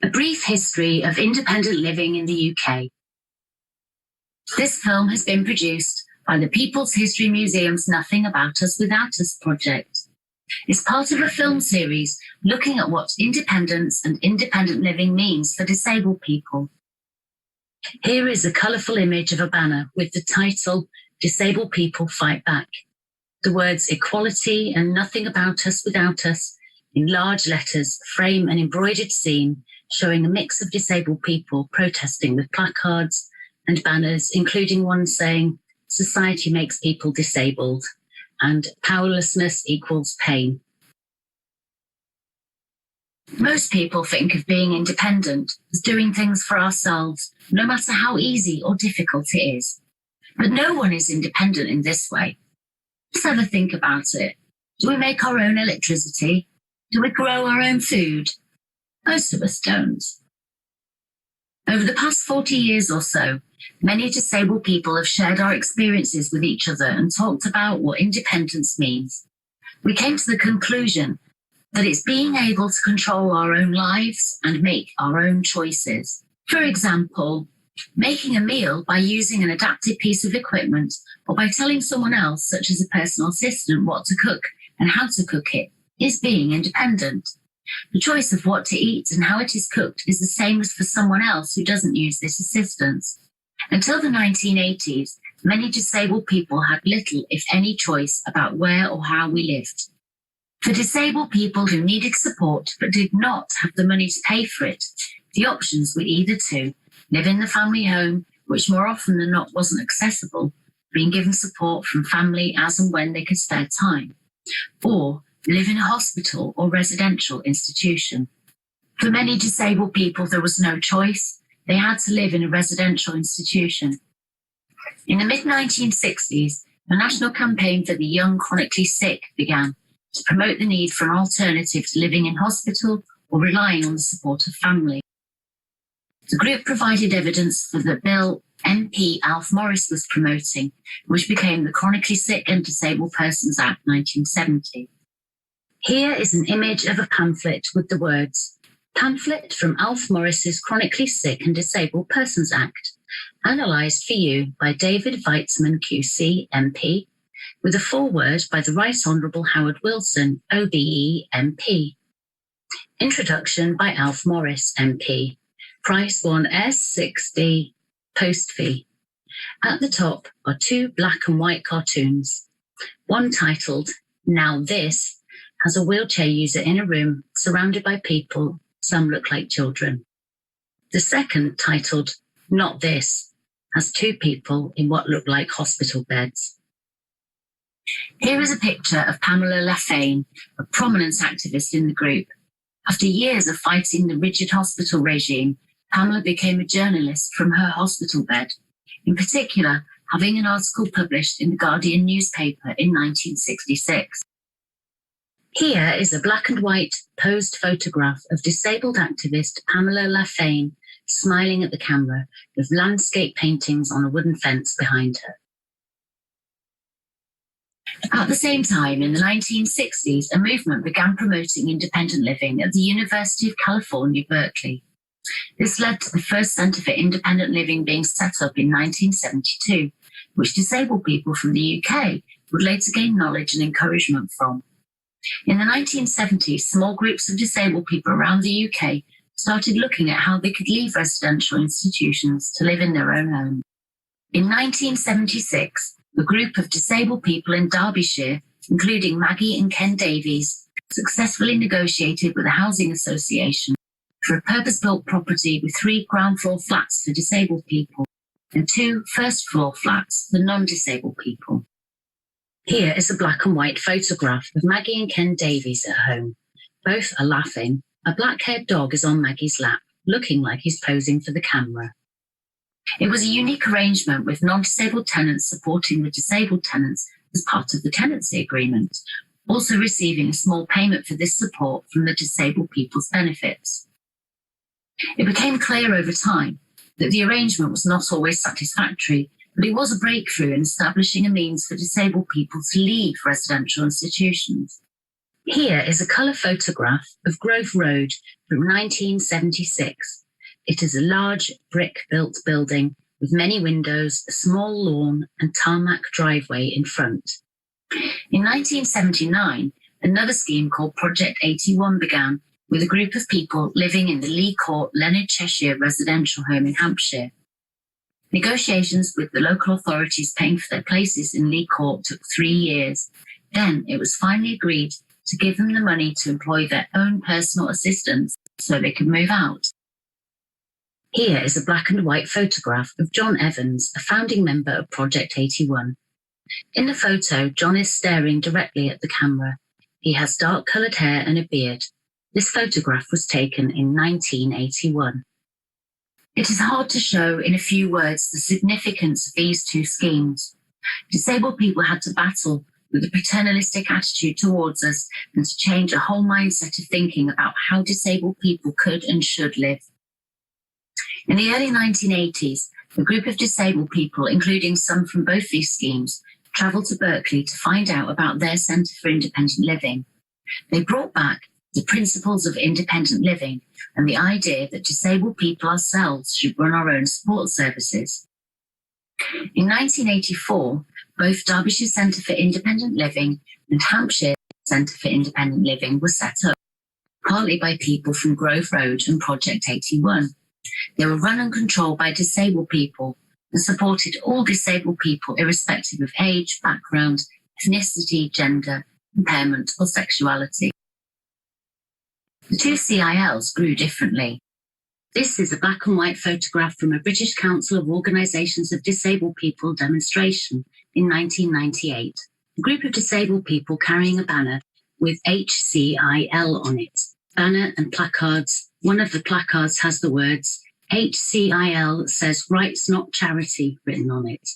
A brief history of independent living in the UK. This film has been produced by the People's History Museum's Nothing About Us Without Us project. It's part of a film series looking at what independence and independent living means for disabled people. Here is a colourful image of a banner with the title, Disabled People Fight Back. The words equality and nothing about us without us in large letters frame an embroidered scene showing a mix of disabled people protesting with placards and banners, including one saying, "Society makes people disabled," and "Powerlessness equals pain." Most people think of being independent as doing things for ourselves, no matter how easy or difficult it is. But no one is independent in this way. Let's ever think about it. Do we make our own electricity? Do we grow our own food? Most of us don't. Over the past 40 years or so, many disabled people have shared our experiences with each other and talked about what independence means. We came to the conclusion that it's being able to control our own lives and make our own choices. For example, making a meal by using an adapted piece of equipment or by telling someone else, such as a personal assistant, what to cook and how to cook it is being independent. The choice of what to eat and how it is cooked is the same as for someone else who doesn't use this assistance. Until the 1980s, many disabled people had little, if any, choice about where or how we lived. For disabled people who needed support but did not have the money to pay for it, the options were either to live in the family home, which more often than not wasn't accessible, being given support from family as and when they could spare time, or live in a hospital or residential institution. For many disabled people, there was no choice. They had to live in a residential institution. In the mid-1960s, a national campaign for the young chronically sick began to promote the need for an alternative to living in hospital or relying on the support of family. The group provided evidence for the bill MP Alf Morris was promoting, which became the Chronically Sick and Disabled Persons Act 1970. Here is an image of a pamphlet with the words, "Pamphlet from Alf Morris's Chronically Sick and Disabled Persons Act, analysed for you by David Weitzman QC MP, with a foreword by the Right Honourable Howard Wilson, OBE MP. Introduction by Alf Morris MP. Price 1s60, post fee." At the top are two black and white cartoons. One titled, "Now This," has a wheelchair user in a room surrounded by people, some look like children. The second, titled, "Not This," has two people in what look like hospital beds. Here is a picture of Pamela Lafane, a prominent activist in the group. After years of fighting the rigid hospital regime, Pamela became a journalist from her hospital bed, in particular, having an article published in the Guardian newspaper in 1966. Here is a black and white posed photograph of disabled activist Pamela Lafane smiling at the camera with landscape paintings on a wooden fence behind her. At the same time, in the 1960s, a movement began promoting independent living at the University of California, Berkeley. This led to the first Centre for Independent Living being set up in 1972, which disabled people from the UK would later gain knowledge and encouragement from. In the 1970s, small groups of disabled people around the UK started looking at how they could leave residential institutions to live in their own home. In 1976, a group of disabled people in Derbyshire, including Maggie and Ken Davies, successfully negotiated with a housing association for a purpose-built property with 3 ground-floor flats for disabled people and 2 first-floor flats for non-disabled people. Here is a black and white photograph of Maggie and Ken Davies at home. Both are laughing. A black-haired dog is on Maggie's lap, looking like he's posing for the camera. It was a unique arrangement with non-disabled tenants supporting the disabled tenants as part of the tenancy agreement, also receiving a small payment for this support from the disabled people's benefits. It became clear over time that the arrangement was not always satisfactory, but it was a breakthrough in establishing a means for disabled people to leave residential institutions. Here is a colour photograph of Grove Road from 1976. It is a large brick-built building with many windows, a small lawn and tarmac driveway in front. In 1979, another scheme called Project 81 began with a group of people living in the Lee Court, Leonard Cheshire residential home in Hampshire. Negotiations with the local authorities paying for their places in Lee Court took 3 years. Then it was finally agreed to give them the money to employ their own personal assistants so they could move out. Here is a black and white photograph of John Evans, a founding member of Project 81. In the photo, John is staring directly at the camera. He has dark-coloured hair and a beard. This photograph was taken in 1981. It is hard to show in a few words the significance of these two schemes. Disabled people had to battle with a paternalistic attitude towards us and to change a whole mindset of thinking about how disabled people could and should live. In the early 1980s, a group of disabled people, including some from both these schemes, travelled to Berkeley to find out about their Centre for Independent Living. They brought back the principles of independent living and the idea that disabled people ourselves should run our own support services. In 1984, both Derbyshire Centre for Independent Living and Hampshire Centre for Independent Living were set up, partly by people from Grove Road and Project 81. They were run and controlled by disabled people and supported all disabled people irrespective of age, background, ethnicity, gender, impairment or sexuality. The two CILs grew differently. This is a black and white photograph from a British Council of Organisations of Disabled People demonstration in 1998. A group of disabled people carrying a banner with HCIL on it. Banner and placards. One of the placards has the words, HCIL says rights not charity written on it.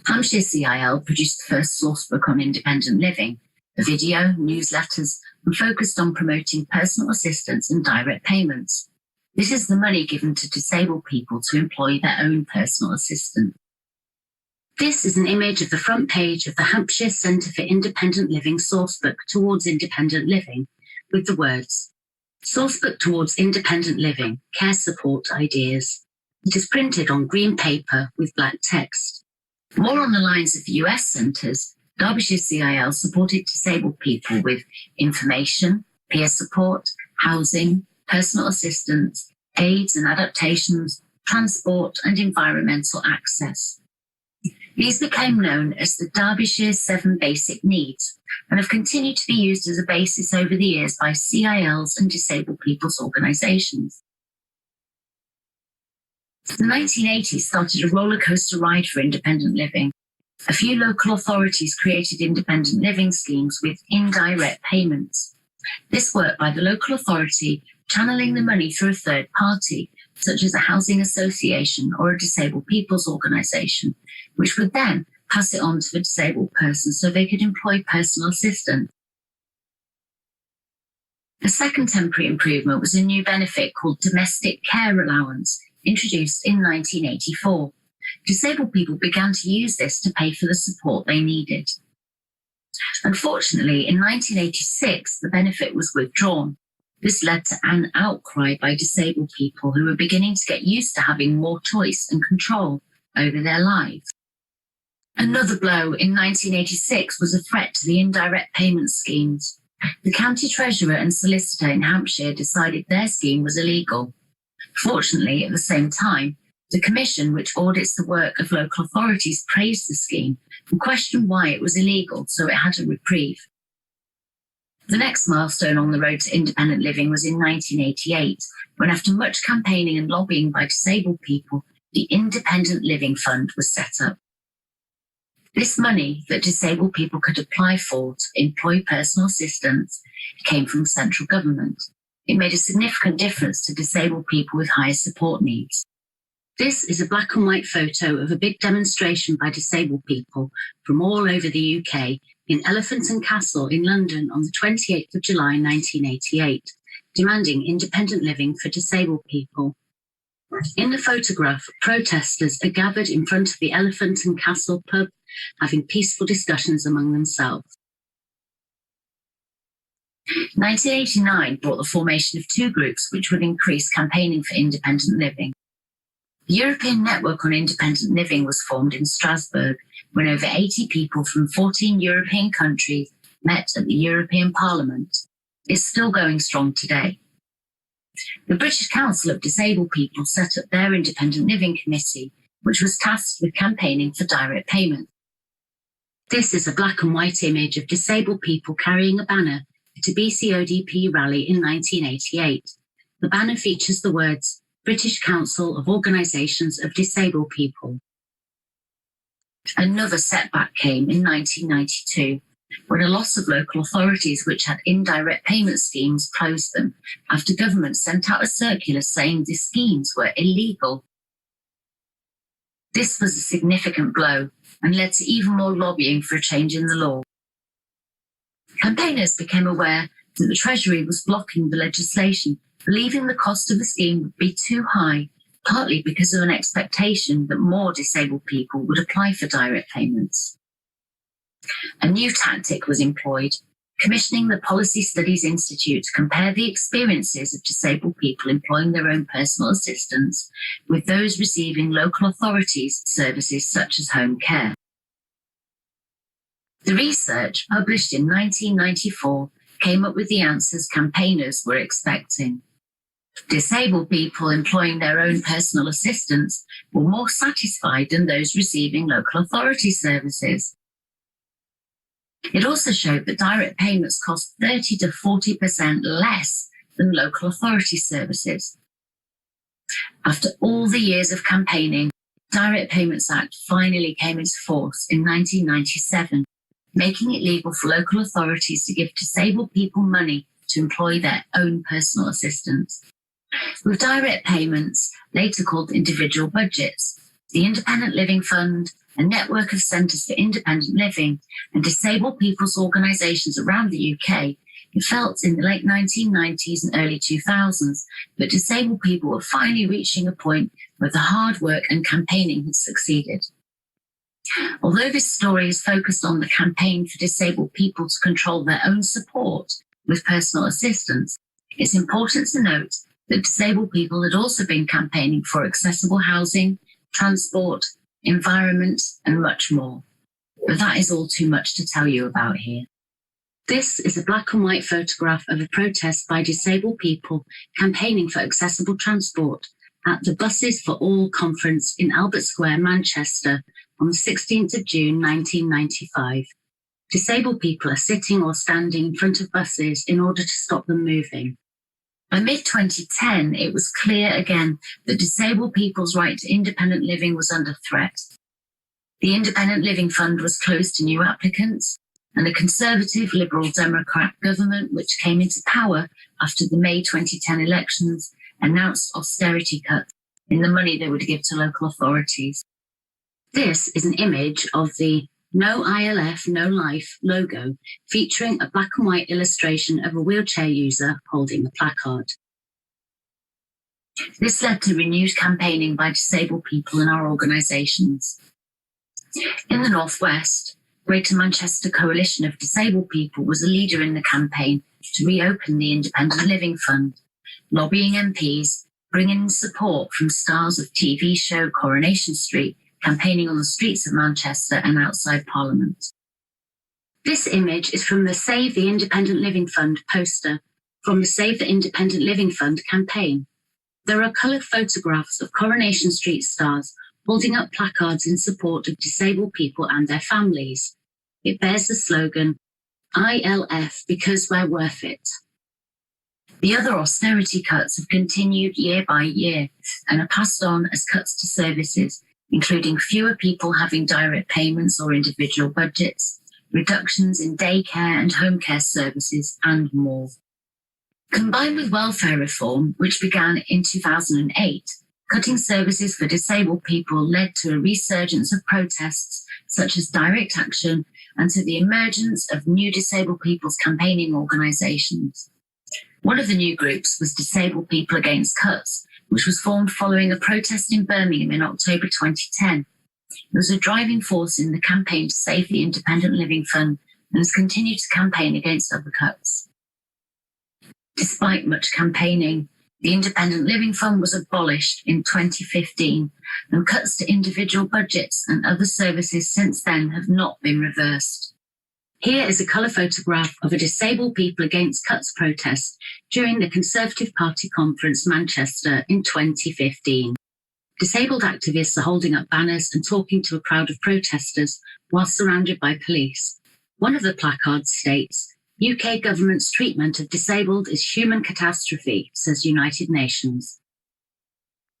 Hampshire CIL produced the first sourcebook on independent living, a video, newsletters, and focused on promoting personal assistance and direct payments. This is the money given to disabled people to employ their own personal assistant. This is an image of the front page of the Hampshire Centre for Independent Living sourcebook towards independent living with the words, Sourcebook towards independent living, care support ideas. It is printed on green paper with black text. More on the lines of the US centres, Derbyshire CIL supported disabled people with information, peer support, housing, personal assistance, aids and adaptations, transport and environmental access. These became known as the Derbyshire 7 Basic Needs and have continued to be used as a basis over the years by CILs and disabled people's organisations. The 1980s started a rollercoaster ride for independent living. A few local authorities created independent living schemes with indirect payments. This worked by the local authority channeling the money through a third party, such as a housing association or a disabled people's organisation, which would then pass it on to the disabled person so they could employ personal assistants. A second temporary improvement was a new benefit called domestic care allowance, introduced in 1984. Disabled people began to use this to pay for the support they needed. Unfortunately, in 1986, the benefit was withdrawn. This led to an outcry by disabled people who were beginning to get used to having more choice and control over their lives. Another blow in 1986 was a threat to the indirect payment schemes. The county treasurer and solicitor in Hampshire decided their scheme was illegal. Fortunately, at the same time, the commission, which audits the work of local authorities, praised the scheme and questioned why it was illegal, so it had a reprieve. The next milestone on the road to independent living was in 1988, when after much campaigning and lobbying by disabled people, the Independent Living Fund was set up. This money that disabled people could apply for to employ personal assistants came from central government. It made a significant difference to disabled people with higher support needs. This is a black and white photo of a big demonstration by disabled people from all over the UK in Elephant and Castle in London on the 28th of July 1988, demanding independent living for disabled people. In the photograph, protesters are gathered in front of the Elephant and Castle pub, having peaceful discussions among themselves. 1989 brought the formation of two groups which would increase campaigning for independent living. The European Network on Independent Living was formed in Strasbourg when over 80 people from 14 European countries met at the European Parliament. It's still going strong today. The British Council of Disabled People set up their Independent Living Committee, which was tasked with campaigning for direct payment. This is a black and white image of disabled people carrying a banner at a BCODP rally in 1988. The banner features the words, British Council of Organisations of Disabled People. Another setback came in 1992, when a loss of local authorities which had indirect payment schemes closed them after government sent out a circular saying the schemes were illegal. This was a significant blow and led to even more lobbying for a change in the law. Campaigners became aware that the Treasury was blocking the legislation, believing the cost of the scheme would be too high, partly because of an expectation that more disabled people would apply for direct payments. A new tactic was employed, commissioning the Policy Studies Institute to compare the experiences of disabled people employing their own personal assistants with those receiving local authorities' services such as home care. The research, published in 1994, came up with the answers campaigners were expecting. Disabled people employing their own personal assistants were more satisfied than those receiving local authority services. It also showed that direct payments cost 30 to 40% less than local authority services. After all the years of campaigning, the Direct Payments Act finally came into force in 1997, making it legal for local authorities to give disabled people money to employ their own personal assistants. With direct payments, later called individual budgets, the Independent Living Fund, a network of centres for independent living, and disabled people's organisations around the UK, it felt in the late 1990s and early 2000s that disabled people were finally reaching a point where the hard work and campaigning had succeeded. Although this story is focused on the campaign for disabled people to control their own support with personal assistance, it's important to note that disabled people had also been campaigning for accessible housing, transport, environment, and much more. But that is all too much to tell you about here. This is a black and white photograph of a protest by disabled people campaigning for accessible transport at the Buses for All conference in Albert Square, Manchester, on the 16th of June 1995. Disabled people are sitting or standing in front of buses in order to stop them moving. By mid-2010, it was clear again that disabled people's right to independent living was under threat. The Independent Living Fund was closed to new applicants, and a Conservative Liberal Democrat government, which came into power after the May 2010 elections, announced austerity cuts in the money they would give to local authorities. This is an image of the No ILF, No Life logo, featuring a black and white illustration of a wheelchair user holding a placard. This led to renewed campaigning by disabled people in our organisations. In the North West, Greater Manchester Coalition of Disabled People was a leader in the campaign to reopen the Independent Living Fund, lobbying MPs, bringing in support from stars of TV show Coronation Street, campaigning on the streets of Manchester and outside Parliament. This image is from the Save the Independent Living Fund poster from the Save the Independent Living Fund campaign. There are coloured photographs of Coronation Street stars holding up placards in support of disabled people and their families. It bears the slogan, ILF because we're worth it. The other austerity cuts have continued year by year and are passed on as cuts to services, including fewer people having direct payments or individual budgets, reductions in daycare and home care services, and more. Combined with welfare reform, which began in 2008, cutting services for disabled people led to a resurgence of protests such as Direct Action and to the emergence of new disabled people's campaigning organisations. One of the new groups was Disabled People Against Cuts, which was formed following a protest in Birmingham in October 2010. It was a driving force in the campaign to save the Independent Living Fund and has continued to campaign against other cuts. Despite much campaigning, the Independent Living Fund was abolished in 2015, and cuts to individual budgets and other services since then have not been reversed. Here is a colour photograph of a Disabled People Against Cuts protest during the Conservative Party conference Manchester in 2015. Disabled activists are holding up banners and talking to a crowd of protesters while surrounded by police. One of the placards states, "UK government's treatment of disabled is human catastrophe," says United Nations.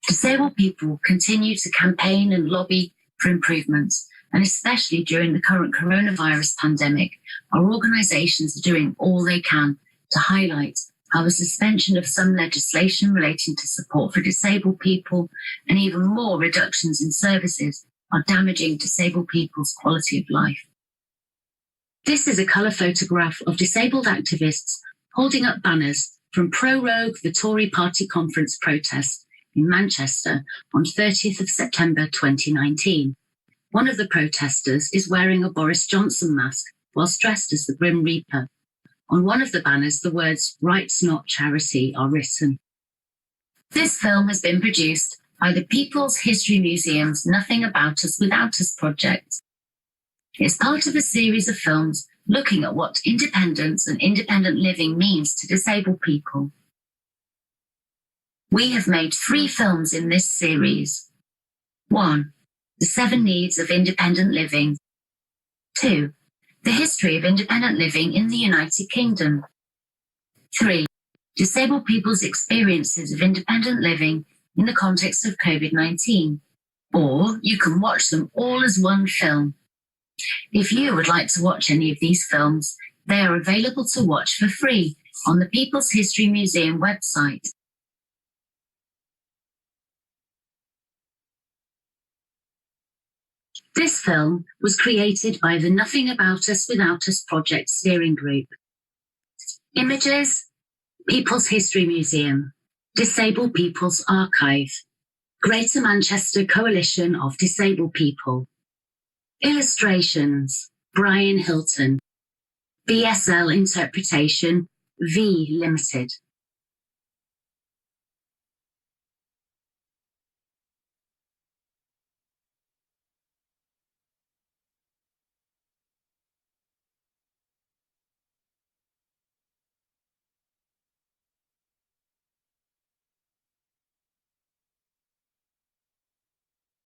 Disabled people continue to campaign and lobby for improvements, and especially during the current coronavirus pandemic, our organisations are doing all they can to highlight how the suspension of some legislation relating to support for disabled people and even more reductions in services are damaging disabled people's quality of life. This is a colour photograph of disabled activists holding up banners from Prorogue the Tory Party conference protest in Manchester on 30th of September 2019. One of the protesters is wearing a Boris Johnson mask whilst dressed as the Grim Reaper. On one of the banners, the words "Rights Not Charity" are written. This film has been produced by the People's History Museum's Nothing About Us Without Us project. It's part of a series of films looking at what independence and independent living means to disabled people. We have made 3 films in this series. 1. The 7 Needs of Independent Living. 2. The History of Independent Living in the United Kingdom. 3. Disabled people's experiences of independent living in the context of COVID-19. Or you can watch them all as one film. If you would like to watch any of these films, they are available to watch for free on the People's History Museum website. This film was created by the Nothing About Us Without Us project steering group. Images, People's History Museum, Disabled People's Archive, Greater Manchester Coalition of Disabled People. Illustrations, Brian Hilton. BSL Interpretation, V Limited.